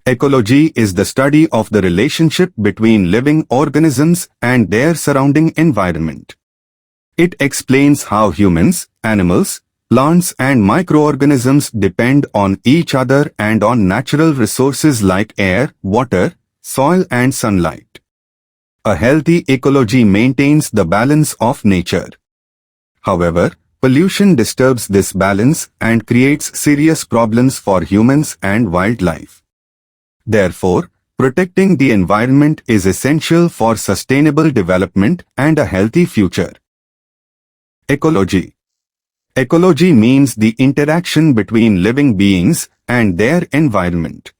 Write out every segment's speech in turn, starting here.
Ecology is the study of the relationship between living organisms and their surrounding environment. It explains how humans, animals, plants and microorganisms depend on each other and on natural resources like air, water, soil and sunlight. A healthy ecology maintains the balance of nature. However, pollution disturbs this balance and creates serious problems for humans and wildlife. Therefore, protecting the environment is essential for sustainable development and a healthy future. Ecology. Ecology means the interaction between living beings and their environment.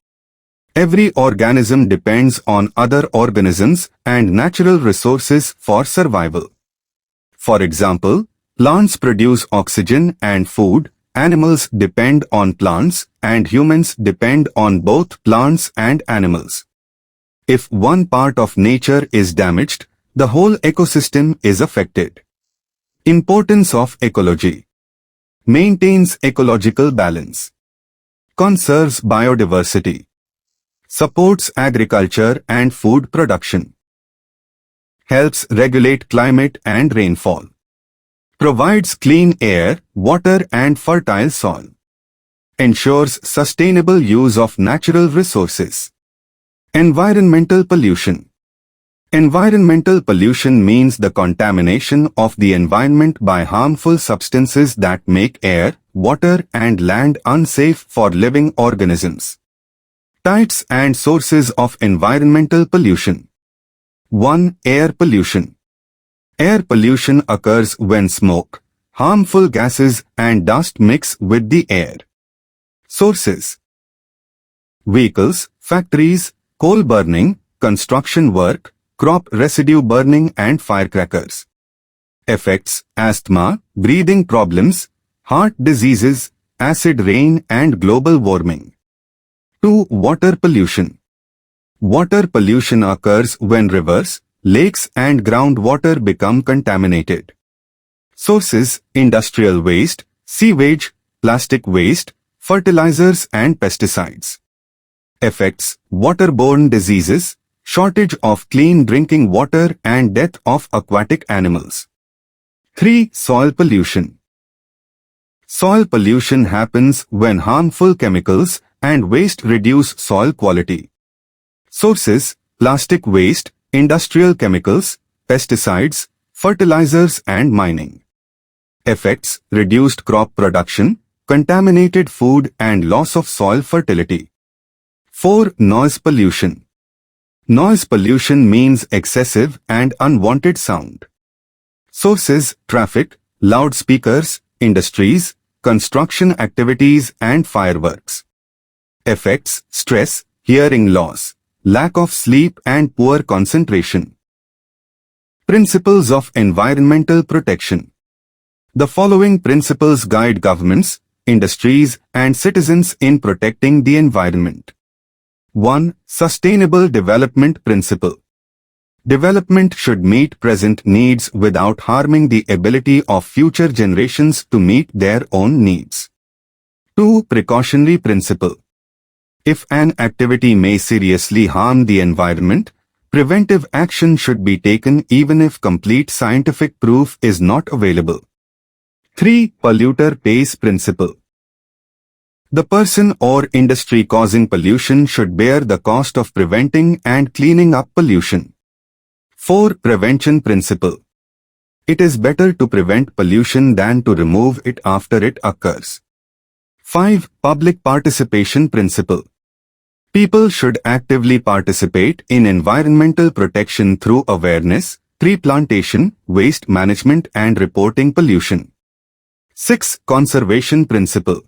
Every organism depends on other organisms and natural resources for survival. For example, plants produce oxygen and food, animals depend on plants, and humans depend on both plants and animals. If one part of nature is damaged, the whole ecosystem is affected. Importance of ecology. Maintains ecological balance. Conserves biodiversity. Supports agriculture and food production. Helps regulate climate and rainfall. Provides clean air, water and fertile soil. Ensures sustainable use of natural resources. Environmental pollution. Environmental pollution means the contamination of the environment by harmful substances that make air, water and land unsafe for living organisms. Types and sources of environmental pollution. 1. Air pollution. Air pollution occurs when smoke, harmful gases and dust mix with the air. Sources. Vehicles, factories, coal burning, construction work, crop residue burning and firecrackers. Effects: asthma, breathing problems, heart diseases, acid rain and global warming. 2. Water pollution. Water pollution occurs when rivers, lakes and groundwater become contaminated. Sources: industrial waste, sewage, plastic waste, fertilizers and pesticides. Effects: waterborne diseases, shortage of clean drinking water and death of aquatic animals. 3. Soil pollution. Soil pollution happens when harmful chemicals and waste reduce soil quality. Sources: plastic waste, industrial chemicals, pesticides, fertilizers and mining. Effects: reduced crop production, contaminated food and loss of soil fertility. 4. Noise pollution. Noise pollution means excessive and unwanted sound. Sources: traffic, loudspeakers, industries, construction activities and fireworks. Effects: stress, hearing loss, lack of sleep and poor concentration. Principles of environmental protection. The following principles guide governments, industries and citizens in protecting the environment. 1. Sustainable Development Principle. Development should meet present needs without harming the ability of future generations to meet their own needs. 2. Precautionary Principle. If an activity may seriously harm the environment, preventive action should be taken even if complete scientific proof is not available. 3. Polluter pays principle. The person or industry causing pollution should bear the cost of preventing and cleaning up pollution. 4. Prevention principle. It is better to prevent pollution than to remove it after it occurs. 5. Public participation principle. People should actively participate in environmental protection through awareness, tree plantation, waste management and reporting pollution. 6. Conservation principle.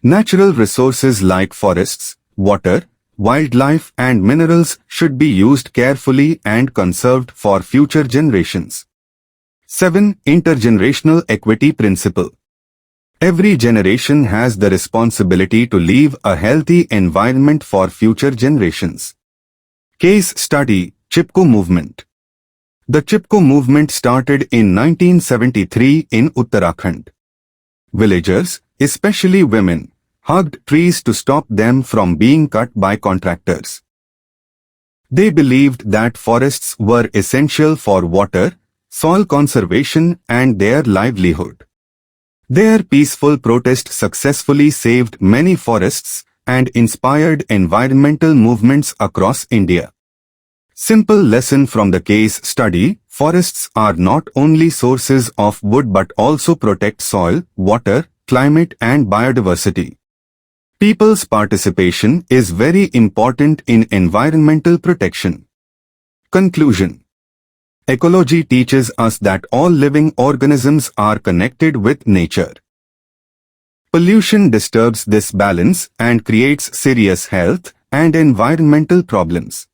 Natural resources like forests, water, wildlife and minerals should be used carefully and conserved for future generations. 7. Intergenerational equity principle. Every generation has the responsibility to leave a healthy environment for future generations. Case study: Chipko movement. The Chipko movement started in 1973 in Uttarakhand. Villagers, especially women, hugged trees to stop them from being cut by contractors. They believed that forests were essential for water, soil conservation and their livelihood. Their peaceful protest successfully saved many forests and inspired environmental movements across India. Simple lesson from the case study: forests are not only sources of wood but also protect soil, water, climate and biodiversity. People's participation is very important in environmental protection. Conclusion: Ecology teaches us that all living organisms are connected with nature. Pollution disturbs this balance and creates serious health and environmental problems.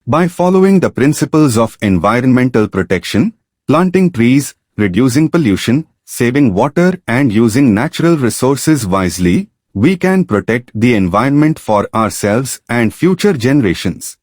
By following the principles of environmental protection, planting trees, reducing pollution, saving water and using natural resources wisely, we can protect the environment for ourselves and future generations.